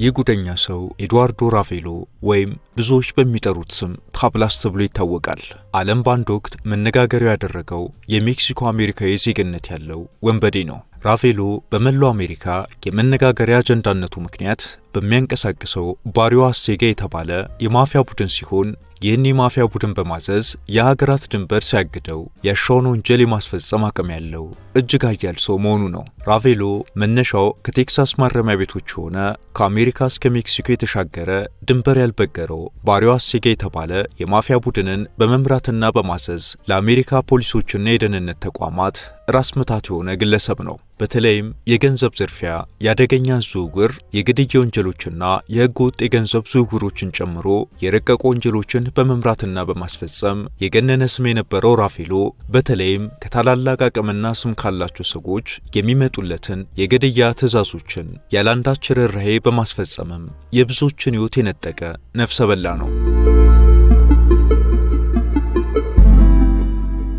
የጉደኛ ሰው ኤድዋርዶ ራቬሎ ወይም ብዙዎች በሚጠሩት ስም ታብላስ ተብሎ ይታወቃል። ዓለም በአንድ ወቅት መነጋገሪያ ያደረገው የሜክሲኮ አሜሪካዊ ዜግነት ያለው ወንበዴ ነው። ራቬሎ በመላው አሜሪካ የመነጋገሪያ አጀንዳነቱ ምክንያት በሚያንቀሳቅሰው ባሪዮ አሴጋ የተባለ የማፊያ ቡድን ሲሆን ይህን የማፊያ ቡድን በማዘዝ የሀገራት ድንበር ሲያግደው ያሻውን ወንጀል የማስፈጸም አቅም ያለው እጅግ ኃያል ሰው መሆኑ ነው። ራቬሎ መነሻው ከቴክሳስ ማረሚያ ቤቶች የሆነ ከአሜሪካ እስከ ሜክሲኮ የተሻገረ ድንበር ያልበገረው ባሪዮ አሴጋ የተባለ የማፊያ ቡድንን በመምራትና በማዘዝ ለአሜሪካ ፖሊሶችና የደህንነት ተቋማት ራስ ምታት የሆነ ግለሰብ ነው። በተለይም የገንዘብ ዝርፊያ፣ የአደገኛ ዝውውር፣ የግድያ ወንጀሎችና የሕገ ወጥ የገንዘብ ዝውውሮችን ጨምሮ የረቀቁ ወንጀሎችን በመምራትና በማስፈጸም የገነነ ስም የነበረው ራቬሎ በተለይም ከታላላቅ አቅምና ስም ካላቸው ሰዎች የሚመጡለትን የግድያ ትዕዛዞችን ያላንዳች ርኅራኄ በማስፈጸምም የብዙዎችን ሕይወት የነጠቀ ነፍሰ በላ ነው።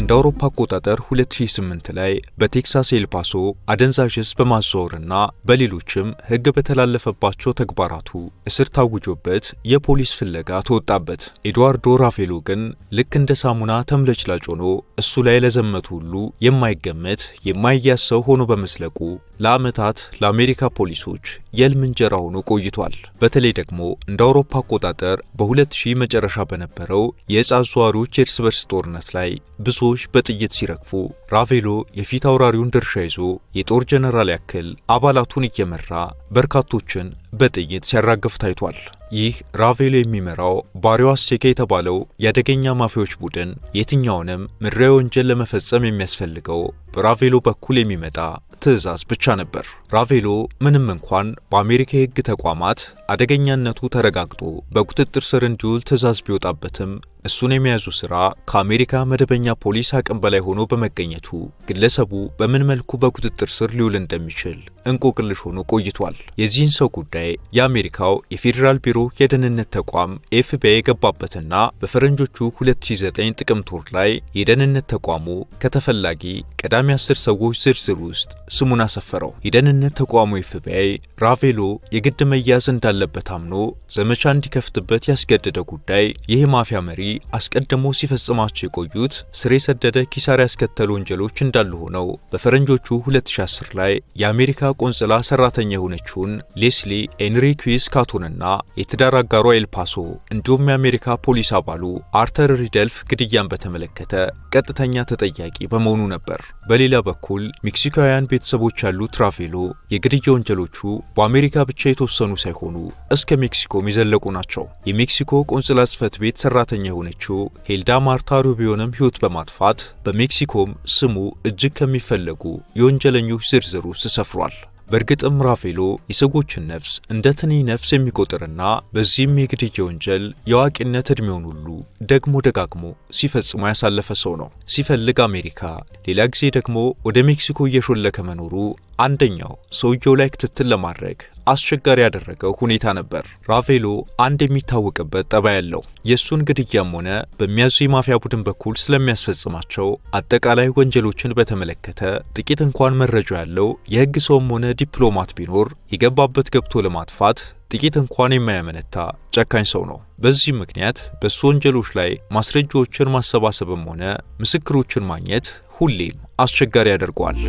እንደ አውሮፓ አቆጣጠር 2008 ላይ በቴክሳስ ኤልፓሶ አደንዛዥ ዕፅ በማዘዋወርና በሌሎችም ሕግ በተላለፈባቸው ተግባራቱ እስር ታውጆበት የፖሊስ ፍለጋ ተወጣበት። ኤድዋርዶ ራቬሎ ግን ልክ እንደ ሳሙና ተምለጭላጭ ሆኖ እሱ ላይ ለዘመቱ ሁሉ የማይገመት የማይያዝ ሰው ሆኖ በመስለቁ ለዓመታት ለአሜሪካ ፖሊሶች የሕልም እንጀራ ሆኖ ቆይቷል። በተለይ ደግሞ እንደ አውሮፓ አቆጣጠር በ2000 መጨረሻ በነበረው የዕፅ አዘዋዋሪዎች የእርስ በርስ ጦርነት ላይ ብዙዎች በጥይት ሲረግፉ ራቬሎ የፊት አውራሪውን ድርሻ ይዞ የጦር ጀነራል ያክል አባላቱን እየመራ በርካቶችን በጥይት ሲያራግፍ ታይቷል። ይህ ራቬሎ የሚመራው ባሪዮ አሴጋ የተባለው የአደገኛ ማፊያዎች ቡድን የትኛውንም ምድራዊ ወንጀል ለመፈጸም የሚያስፈልገው በራቬሎ በኩል የሚመጣ ትዕዛዝ ብቻ ነበር። ራቬሎ ምንም እንኳን በአሜሪካ የሕግ ተቋማት አደገኛነቱ ተረጋግጦ በቁጥጥር ስር እንዲውል ትዕዛዝ ቢወጣበትም እሱን የመያዙ ሥራ ከአሜሪካ መደበኛ ፖሊስ አቅም በላይ ሆኖ በመገኘቱ ግለሰቡ በምን መልኩ በቁጥጥር ስር ሊውል እንደሚችል እንቆቅልሽ ሆኖ ቆይቷል። የዚህን ሰው ጉዳይ የአሜሪካው የፌዴራል ቢሮ የደህንነት ተቋም ኤፍቢአይ የገባበትና በፈረንጆቹ 2009 ጥቅምት ወር ላይ የደህንነት ተቋሙ ከተፈላጊ ቀዳሚ 10 ሰዎች ዝርዝር ውስጥ ስሙን አሰፈረው። የደህንነት ተቋሙ ኤፍቢአይ ራቬሎ የግድ መያዝ እንዳለበት አምኖ ዘመቻ እንዲከፍትበት ያስገደደ ጉዳይ ይህ ማፊያ መሪ አስቀድሞ ሲፈጽማቸው የቆዩት ስር የሰደደ ኪሳራ ያስከተሉ ወንጀሎች እንዳሉ ሆነው በፈረንጆቹ 2010 ላይ የአሜሪካ ቆንጽላ ሰራተኛ የሆነችውን ሌስሊ ኤንሪኩዊስ ካቶንና የትዳር አጋሯ ኤልፓሶ እንዲሁም የአሜሪካ ፖሊስ አባሉ አርተር ሪደልፍ ግድያን በተመለከተ ቀጥተኛ ተጠያቂ በመሆኑ ነበር። በሌላ በኩል ሜክሲካውያን ቤተሰቦች ያሉት ራቬሎ የግድያ ወንጀሎቹ በአሜሪካ ብቻ የተወሰኑ ሳይሆኑ እስከ ሜክሲኮም የዘለቁ ናቸው። የሜክሲኮ ቆንጽላ ጽሕፈት ቤት ሰራተኛ የሆነችው ሄልዳ ማርታ ሩቢዮንም ሕይወት በማጥፋት በሜክሲኮም ስሙ እጅግ ከሚፈለጉ የወንጀለኞች ዝርዝር ውስጥ ሰፍሯል። በእርግጥም ራቬሎ የሰዎችን ነፍስ እንደ ትንኝ ነፍስ የሚቆጥርና በዚህም የግድያ ወንጀል የአዋቂነት ዕድሜውን ሁሉ ደግሞ ደጋግሞ ሲፈጽሞ ያሳለፈ ሰው ነው። ሲፈልግ አሜሪካ፣ ሌላ ጊዜ ደግሞ ወደ ሜክሲኮ እየሾለከ መኖሩ አንደኛው ሰውየው ላይ ክትትል ለማድረግ አስቸጋሪ ያደረገው ሁኔታ ነበር። ራቬሎ አንድ የሚታወቅበት ጠባይ ያለው የሱን ግድያም ሆነ በሚያዙ የማፊያ ቡድን በኩል ስለሚያስፈጽማቸው አጠቃላይ ወንጀሎችን በተመለከተ ጥቂት እንኳን መረጃ ያለው የሕግ ሰውም ሆነ ዲፕሎማት ቢኖር የገባበት ገብቶ ለማጥፋት ጥቂት እንኳን የማያመነታ ጨካኝ ሰው ነው። በዚህ ምክንያት በሱ ወንጀሎች ላይ ማስረጃዎችን ማሰባሰብም ሆነ ምስክሮችን ማግኘት ሁሌም አስቸጋሪ ያደርገዋል።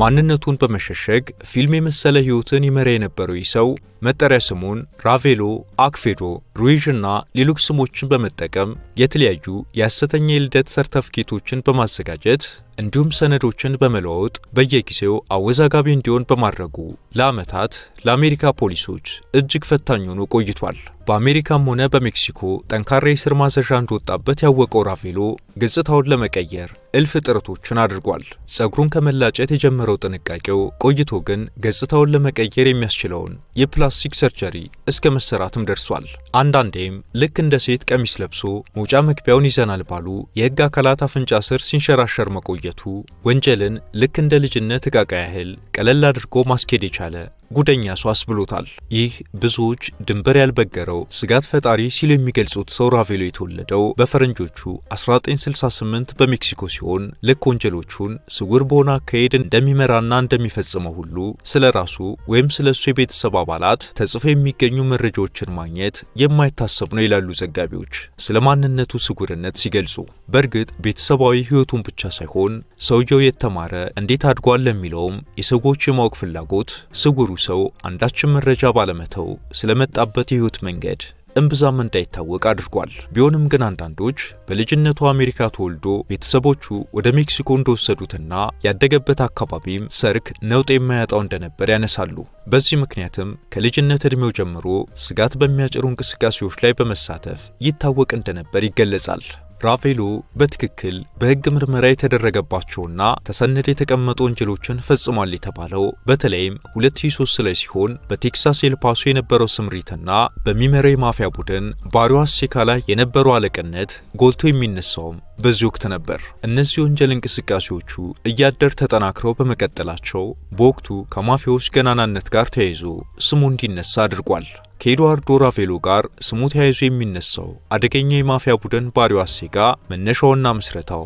ማንነቱን በመሸሸግ ፊልም የመሰለ ሕይወትን ይመራ የነበረው ይህ ሰው መጠሪያ ስሙን ራቬሎ፣ አክፌዶ፣ ሩይዥና ሌሎች ስሞችን በመጠቀም የተለያዩ የሐሰተኛ የልደት ሰርተፍኬቶችን በማዘጋጀት እንዲሁም ሰነዶችን በመለዋወጥ በየጊዜው አወዛጋቢ እንዲሆን በማድረጉ ለዓመታት ለአሜሪካ ፖሊሶች እጅግ ፈታኝ ሆኖ ቆይቷል። በአሜሪካም ሆነ በሜክሲኮ ጠንካራ የእስር ማዘዣ እንደወጣበት ያወቀው ራቬሎ ገጽታውን ለመቀየር እልፍ ጥረቶችን አድርጓል። ጸጉሩን ከመላጨት የጀመረው ጥንቃቄው ቆይቶ ግን ገጽታውን ለመቀየር የሚያስችለውን የፕላስቲክ ሰርጀሪ እስከ መሰራትም ደርሷል። አንዳንዴም ልክ እንደ ሴት ቀሚስ ለብሶ መውጫ መግቢያውን ይዘናል ባሉ የሕግ አካላት አፍንጫ ስር ሲንሸራሸር መቆየቱ ወንጀልን ልክ እንደ ልጅነት ዕቃቃ ያህል ቀለል አድርጎ ማስኬድ የቻለ ጉደኛ ሰው አስብሎታል። ይህ ብዙዎች ድንበር ያልበገረው ስጋት ፈጣሪ ሲሉ የሚገልጹት ሰው ራቬሎ የተወለደው በፈረንጆቹ 1968 በሜክሲኮ ሲሆን ልክ ወንጀሎቹን ስውር በሆነ አካሄድ እንደሚመራና እንደሚፈጽመው ሁሉ ስለ ራሱ ወይም ስለ እሱ የቤተሰብ አባላት ተጽፎ የሚገኙ መረጃዎችን ማግኘት የማይታሰብ ነው ይላሉ ዘጋቢዎች ስለ ማንነቱ ስውርነት ሲገልጹ። በእርግጥ ቤተሰባዊ ሕይወቱን ብቻ ሳይሆን ሰውየው የተማረ እንዴት አድጓል ለሚለውም የሰዎች የማወቅ ፍላጎት ስውሩ ሰው አንዳችን መረጃ ባለመተው ስለመጣበት የሕይወት መንገድ እምብዛም እንዳይታወቅ አድርጓል። ቢሆንም ግን አንዳንዶች በልጅነቱ አሜሪካ ተወልዶ ቤተሰቦቹ ወደ ሜክሲኮ እንደወሰዱትና ያደገበት አካባቢም ሰርክ ነውጥ የማያጣው እንደነበር ያነሳሉ። በዚህ ምክንያትም ከልጅነት ዕድሜው ጀምሮ ስጋት በሚያጭሩ እንቅስቃሴዎች ላይ በመሳተፍ ይታወቅ እንደነበር ይገለጻል። ራቬሎ በትክክል በሕግ ምርመራ የተደረገባቸውና ተሰነድ የተቀመጡ ወንጀሎችን ፈጽሟል የተባለው በተለይም 2003 ላይ ሲሆን በቴክሳስ ኤልፓሶ የነበረው ስምሪትና በሚመራው የማፊያ ቡድን ባሪዮ አሴካ ላይ የነበረው አለቅነት ጎልቶ የሚነሳውም በዚህ ወቅት ነበር። እነዚህ ወንጀል እንቅስቃሴዎቹ እያደር ተጠናክረው በመቀጠላቸው በወቅቱ ከማፊያዎች ገናናነት ጋር ተያይዞ ስሙ እንዲነሳ አድርጓል። ከኤድዋርዶ ራቬሎ ጋር ስሙ ተያይዞ የሚነሳው አደገኛ የማፊያ ቡድን ባሪዮ አሴጋ መነሻውና ምስረታው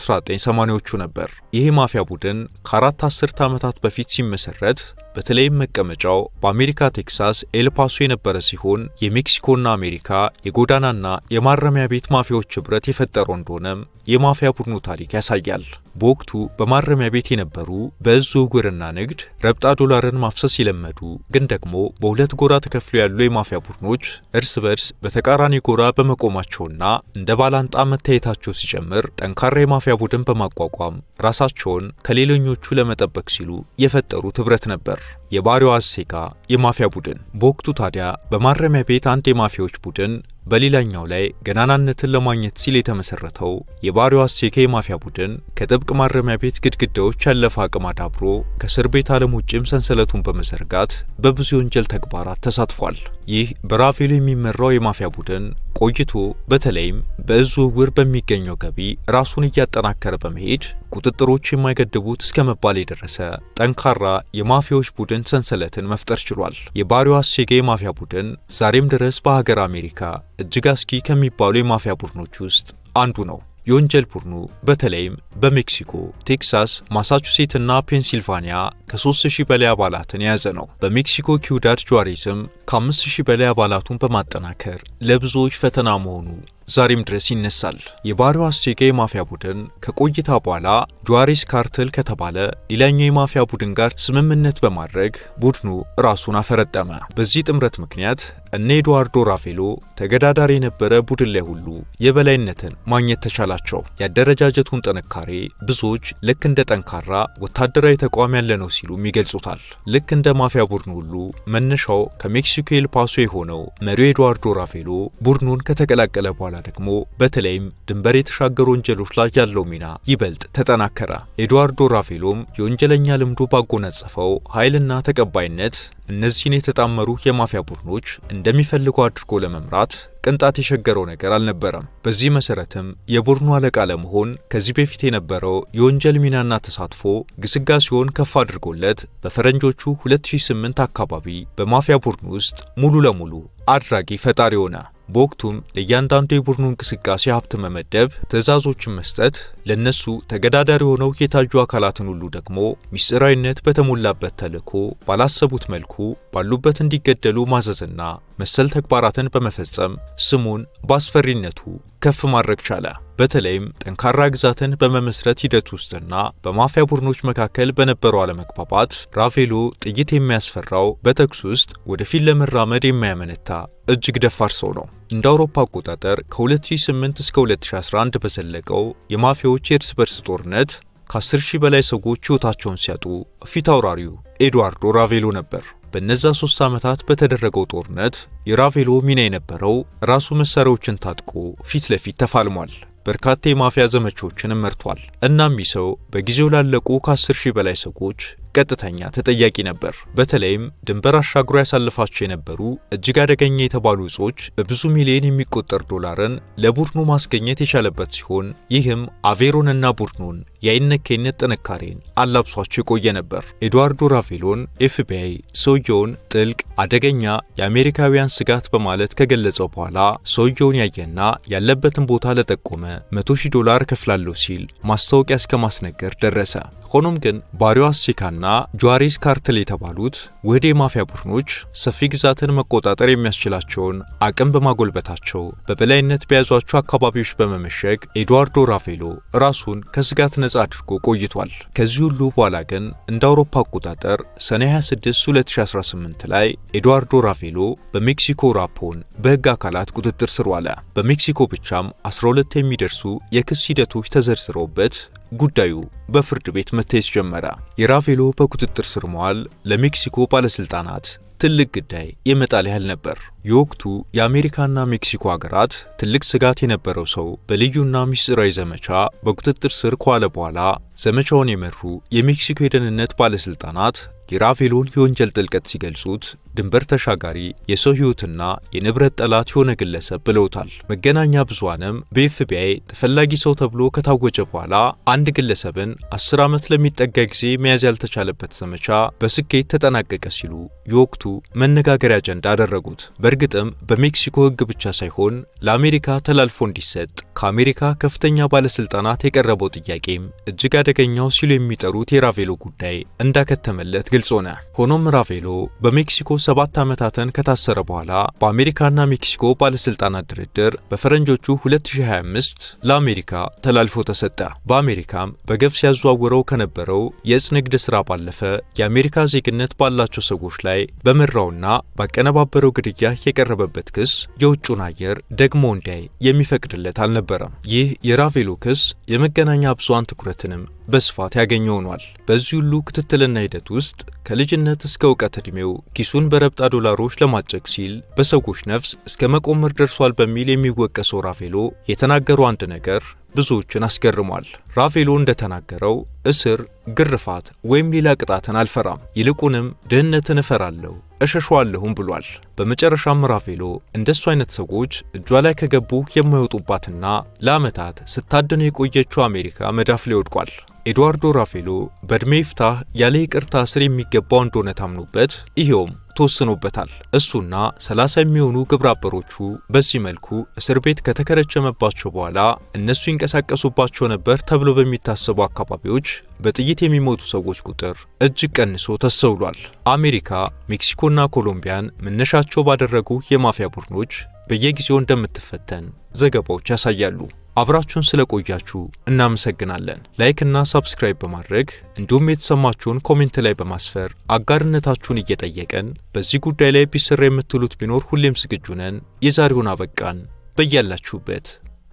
በ1980ዎቹ ነበር። ይህ ማፊያ ቡድን ከ4 አስርት ዓመታት በፊት ሲመሰረት በተለይም መቀመጫው በአሜሪካ ቴክሳስ ኤልፓሶ የነበረ ሲሆን የሜክሲኮና አሜሪካ የጎዳናና የማረሚያ ቤት ማፊያዎች ኅብረት የፈጠረው እንደሆነም የማፊያ ቡድኑ ታሪክ ያሳያል። በወቅቱ በማረሚያ ቤት የነበሩ በእዝ ዝውውርና ንግድ ረብጣ ዶላርን ማፍሰስ የለመዱ ግን ደግሞ በሁለት ጎራ ተከፍለው ያሉ የማፊያ ቡድኖች እርስ በርስ በተቃራኒ ጎራ በመቆማቸውና እንደ ባላንጣ መታየታቸው ሲጨምር ጠንካራ የማፊያ ቡድን በማቋቋም ራሳቸውን ከሌሎኞቹ ለመጠበቅ ሲሉ የፈጠሩት ኅብረት ነበር የባሪዮ አሴጋ የማፊያ ቡድን። በወቅቱ ታዲያ በማረሚያ ቤት አንድ የማፊያዎች ቡድን በሌላኛው ላይ ገናናነትን ለማግኘት ሲል የተመሰረተው የባሪዮ አሴጋ የማፊያ ቡድን ከጥብቅ ማረሚያ ቤት ግድግዳዎች ያለፈ አቅም አዳብሮ ከእስር ቤት ዓለም ውጭም ሰንሰለቱን በመዘርጋት በብዙ የወንጀል ተግባራት ተሳትፏል። ይህ በራቬሎ የሚመራው የማፊያ ቡድን ቆይቶ በተለይም በእዝ ዝውውር በሚገኘው ገቢ ራሱን እያጠናከረ በመሄድ ቁጥጥሮች የማይገድቡት እስከ መባል የደረሰ ጠንካራ የማፊያዎች ቡድን ሰንሰለትን መፍጠር ችሏል። የባሪዮ አሴጋ የማፊያ ቡድን ዛሬም ድረስ በሀገር አሜሪካ እጅግ አስጊ ከሚባሉ የማፊያ ቡድኖች ውስጥ አንዱ ነው። የወንጀል ቡድኑ በተለይም በሜክሲኮ፣ ቴክሳስ፣ ማሳቹሴትና ፔንሲልቫኒያ ከ3000 በላይ አባላትን የያዘ ነው። በሜክሲኮ ኪውዳድ ጁዋሬዝም ከ5000 በላይ አባላቱን በማጠናከር ለብዙዎች ፈተና መሆኑ ዛሬም ድረስ ይነሳል። የባሪዮ አሴጋ የማፊያ ቡድን ከቆይታ በኋላ ጁዋሬዝ ካርተል ከተባለ ሌላኛው የማፊያ ቡድን ጋር ስምምነት በማድረግ ቡድኑ ራሱን አፈረጠመ። በዚህ ጥምረት ምክንያት እነ ኤድዋርዶ ራቬሎ ተገዳዳሪ የነበረ ቡድን ላይ ሁሉ የበላይነትን ማግኘት ተቻላቸው። የአደረጃጀቱን ጥንካሬ ብዙዎች ልክ እንደ ጠንካራ ወታደራዊ ተቋም ያለ ነው ሲሉም ይገልጹታል። ልክ እንደ ማፊያ ቡድኑ ሁሉ መነሻው ከሜክሲኮ ኤልፓሶ የሆነው መሪው ኤድዋርዶ ራቬሎ ቡድኑን ከተቀላቀለ በኋላ ደግሞ በተለይም ድንበር የተሻገሩ ወንጀሎች ላይ ያለው ሚና ይበልጥ ተጠናከረ። ኤድዋርዶ ራቬሎም የወንጀለኛ ልምዱ ባጎናጸፈው ኃይልና ተቀባይነት እነዚህን የተጣመሩ የማፊያ ቡድኖች እንደሚፈልጉ አድርጎ ለመምራት ቅንጣት የቸገረው ነገር አልነበረም። በዚህ መሰረትም የቡድኑ አለቃ ለመሆን ከዚህ በፊት የነበረው የወንጀል ሚናና ተሳትፎ ግስጋሴውን ከፍ አድርጎለት በፈረንጆቹ 2008 አካባቢ በማፊያ ቡድኑ ውስጥ ሙሉ ለሙሉ አድራጊ ፈጣሪ ሆነ። በወቅቱም ለእያንዳንዱ የቡድኑ እንቅስቃሴ ሀብት መመደብ፣ ትዕዛዞችን መስጠት፣ ለነሱ ተገዳዳሪ ሆነው የታዩ አካላትን ሁሉ ደግሞ ሚስጥራዊነት በተሞላበት ተልዕኮ ባላሰቡት መልኩ ባሉበት እንዲገደሉ ማዘዝና መሰል ተግባራትን በመፈጸም ስሙን በአስፈሪነቱ ከፍ ማድረግ ቻለ። በተለይም ጠንካራ ግዛትን በመመስረት ሂደት ውስጥና በማፊያ ቡድኖች መካከል በነበረው አለመግባባት ራቬሎ ጥይት የሚያስፈራው በተኩስ ውስጥ ወደፊት ለመራመድ የማያመነታ እጅግ ደፋር ሰው ነው። እንደ አውሮፓ አቆጣጠር ከ2008 እስከ 2011 በዘለቀው የማፊያዎች የእርስ በርስ ጦርነት ከ10,000 በላይ ሰዎች ሕይወታቸውን ሲያጡ ፊት አውራሪው ኤድዋርዶ ራቬሎ ነበር። በነዛ 3 ዓመታት በተደረገው ጦርነት የራቬሎ ሚና የነበረው ራሱ መሳሪያዎችን ታጥቆ ፊት ለፊት ተፋልሟል። በርካታ የማፊያ ዘመቻዎችንም መርቷል። እናም ይህ ሰው በጊዜው ላለቁ ከ10,000 በላይ ሰዎች ቀጥተኛ ተጠያቂ ነበር። በተለይም ድንበር አሻግሮ ያሳልፋቸው የነበሩ እጅግ አደገኛ የተባሉ እጾች በብዙ ሚሊዮን የሚቆጠር ዶላርን ለቡድኑ ማስገኘት የቻለበት ሲሆን ይህም አቬሮንና ቡድኑን የአይነኬነት ጥንካሬን አላብሷቸው የቆየ ነበር። ኤድዋርዶ ራቬሎን ኤፍቢአይ ሰውየውን ጥልቅ አደገኛ የአሜሪካውያን ስጋት በማለት ከገለጸው በኋላ ሰውየውን ያየና ያለበትን ቦታ ለጠቆመ $100,000 ከፍላለሁ ሲል ማስታወቂያ እስከ ማስነገር ደረሰ። ሆኖም ግን ባሪዮ አሴካና ጁዋሬስ ካርተል የተባሉት ውህድ የማፊያ ቡድኖች ሰፊ ግዛትን መቆጣጠር የሚያስችላቸውን አቅም በማጎልበታቸው በበላይነት በያዟቸው አካባቢዎች በመመሸግ ኤድዋርዶ ራቬሎ ራሱን ከስጋት ነጻ አድርጎ ቆይቷል። ከዚህ ሁሉ በኋላ ግን እንደ አውሮፓ አቆጣጠር ሰኔ 26 2018 ላይ ኤድዋርዶ ራቬሎ በሜክሲኮ ራፖን በሕግ አካላት ቁጥጥር ስር ዋለ። በሜክሲኮ ብቻም 12 የሚደርሱ የክስ ሂደቶች ተዘርዝረውበት ጉዳዩ በፍርድ ቤት መታየት ጀመረ። የራቬሎ በቁጥጥር ስር መዋል ለሜክሲኮ ባለስልጣናት ትልቅ ጉዳይ የመጣል ያህል ነበር። የወቅቱ የአሜሪካና ሜክሲኮ ሀገራት ትልቅ ስጋት የነበረው ሰው በልዩና ሚስጥራዊ ዘመቻ በቁጥጥር ስር ከዋለ በኋላ ዘመቻውን የመሩ የሜክሲኮ የደህንነት ባለስልጣናት የራቬሎን የወንጀል ጥልቀት ሲገልጹት ድንበር ተሻጋሪ የሰው ሕይወትና የንብረት ጠላት የሆነ ግለሰብ ብለውታል። መገናኛ ብዙሃንም በኤፍቢአይ ተፈላጊ ሰው ተብሎ ከታወጀ በኋላ አንድ ግለሰብን 10 ዓመት ለሚጠጋ ጊዜ መያዝ ያልተቻለበት ዘመቻ በስኬት ተጠናቀቀ ሲሉ የወቅቱ መነጋገሪያ አጀንዳ አደረጉት። በእርግጥም በሜክሲኮ ሕግ ብቻ ሳይሆን ለአሜሪካ ተላልፎ እንዲሰጥ ከአሜሪካ ከፍተኛ ባለስልጣናት የቀረበው ጥያቄም እጅግ አደገኛው ሲሉ የሚጠሩት የራቬሎ ጉዳይ እንዳከተመለት ግልጽ ሆነ። ሆኖም ራቬሎ በሜክሲኮ 7 ዓመታትን ከታሰረ በኋላ በአሜሪካና ሜክሲኮ ባለስልጣናት ድርድር በፈረንጆቹ 2025 ለአሜሪካ ተላልፎ ተሰጠ። በአሜሪካም በገፍ ሲያዘዋውረው ከነበረው የእጽ ንግድ ስራ ባለፈ የአሜሪካ ዜግነት ባላቸው ሰዎች ላይ በመራውና ባቀነባበረው ግድያ የቀረበበት ክስ የውጭውን አየር ደግሞ እንዲያይ የሚፈቅድለት አልነበረም። ይህ የራቬሎ ክስ የመገናኛ ብዙሃን ትኩረትንም በስፋት ያገኘ ሆኗል። በዚህ ሁሉ ክትትልና ሂደት ውስጥ ከልጅነት እስከ እውቀት ዕድሜው ኪሱን በረብጣ ዶላሮች ለማጨቅ ሲል በሰዎች ነፍስ እስከ መቆመር ደርሷል በሚል የሚወቀሰው ራቬሎ የተናገረው አንድ ነገር ብዙዎችን አስገርሟል። ራቬሎ እንደተናገረው እስር፣ ግርፋት ወይም ሌላ ቅጣትን አልፈራም፣ ይልቁንም ድህነትን እፈራለሁ እሸሸዋለሁም ብሏል። በመጨረሻም ራቬሎ እንደሱ አይነት ሰዎች እጇ ላይ ከገቡ የማይወጡባትና ለዓመታት ስታደነ የቆየችው አሜሪካ መዳፍ ላይ ወድቋል። ኤድዋርዶ ራቬሎ በዕድሜ ይፍታህ ያለ ይቅርታ እስር የሚገባው እንደሆነ ታምኖበት ይሄውም ተወስኖበታል። እሱና 30 የሚሆኑ ግብረ አበሮቹ በዚህ መልኩ እስር ቤት ከተከረቸመባቸው በኋላ እነሱ ይንቀሳቀሱባቸው ነበር ተብሎ በሚታሰቡ አካባቢዎች በጥይት የሚሞቱ ሰዎች ቁጥር እጅግ ቀንሶ ተስተውሏል። አሜሪካ ሜክሲኮና ኮሎምቢያን መነሻቸው ባደረጉ የማፊያ ቡድኖች በየጊዜው እንደምትፈተን ዘገባዎች ያሳያሉ። አብራችሁን ስለቆያችሁ እናመሰግናለን። ላይክ እና ሰብስክራይብ በማድረግ እንዲሁም የተሰማችሁን ኮሜንት ላይ በማስፈር አጋርነታችሁን እየጠየቀን በዚህ ጉዳይ ላይ ቢሰራ የምትሉት ቢኖር ሁሌም ዝግጁ ነን። የዛሬውን አበቃን። በያላችሁበት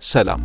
ሰላም